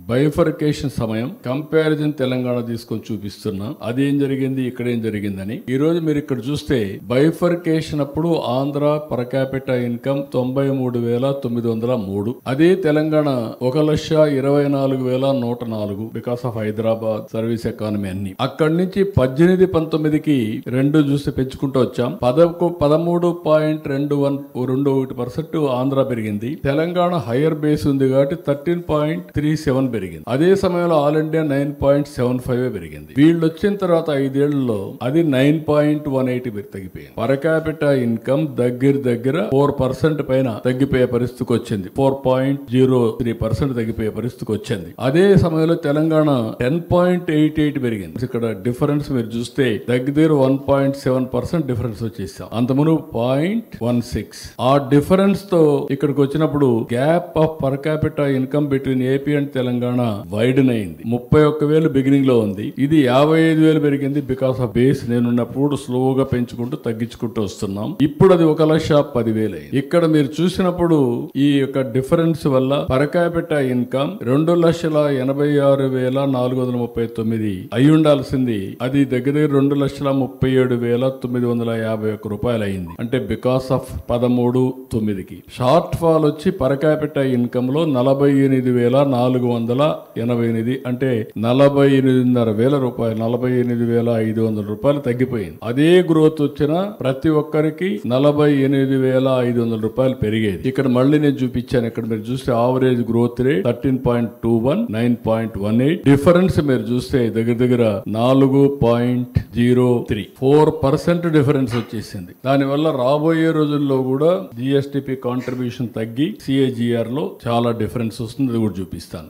Bifurcation సమయం comparison Telangana తీసుకొని చూపిస్తున్నా. అదేం జరిగింది, ఇక్కడేం జరిగిందని. ఈ రోజు మీరు ఇక్కడ చూస్తే బైఫర్కేషన్ అప్పుడు ఆంధ్ర పర్ క్యాపిటా ఇన్కమ్ 93,903. అదే Telangana 1,24,104 because of Hyderabad service economy అన్ని. అక్కడి నుంచి 18-19కి రెండు చూస్తే పెంచుకుంటూ వచ్చాం. 13.21% ఆంధ్ర పెరిగింది. తెలంగాణ హైయర్ బేస్ ఉంది కాబట్టి 13.37 పెరిగింది. అదే సమయంలో ఆల్ ఇండియా 9.75 పెరిగింది. వీళ్ళు వచ్చిన తర్వాత 5 ఏళ్లలో అది 9.18 తగ్గిపోయింది. పర్ క్యాపిటా ఇన్కమ్ దగ్గర 4% పైన తగ్గిపోయే పరిస్థితికి వచ్చింది. 4.03% తగ్గిపోయే పరిస్థితికి వచ్చింది. అదే సమయంలో తెలంగాణ 10.88 పెరిగింది. ఇక్కడ డిఫరెన్స్ మీరు చూస్తే దగ్గర 1.7% డిఫరెన్స్ వచ్చేసాం. అంతమును 0.16. ఆ డిఫరెన్స్ తో ఇక్కడికి వచ్చినప్పుడు gap of per capita income between AP and Telangana widen అయింది. 31,000 బిగినింగ్ లో ఉంది. ఇది 55,000 పెరిగింది. బికాస్ ఆఫ్ బేస్ నేనున్నప్పుడు స్లోగా పెంచుకుంటూ తగ్గించుకుంటూ వస్తున్నాం. ఇప్పుడు అది 1,10,000 అయింది. ఇక్కడ మీరు చూసినప్పుడు ఈ యొక్క డిఫరెన్స్ వల్ల పర్ క్యాపిటా ఇన్కమ్ 2,86,439 అయి ఉండాల్సింది. అది దగ్గర 2,37,951 రూపాయలు అయింది. అంటే బికాస్ ఆఫ్ 13.9కి షార్ట్ ఫాల్ వచ్చి పర్ క్యాపిటా ఇన్కమ్ లో 48,488 అంటే 48,500 రూపాయలు, 48,500 రూపాయలు తగ్గిపోయింది. అదే గ్రోత్ వచ్చిన ప్రతి ఒక్కరికి 48,500 రూపాయలు పెరిగేది. ఇక్కడ మళ్ళీ నేను చూపించాను. ఇక్కడ మీరు చూస్తే ఆవరేజ్ గ్రోత్ రేట్ 13.21, 9.18. డిఫరెన్స్ మీరు చూస్తే దగ్గర 4.03, 4% డిఫరెన్స్ వచ్చేసింది. దానివల్ల రాబోయే రోజుల్లో కూడా జిఎస్టిపి కాంట్రిబ్యూషన్ తగ్గి సిఏజిఆర్ లో చాలా డిఫరెన్స్ వస్తుంది. అది కూడా చూపిస్తాను.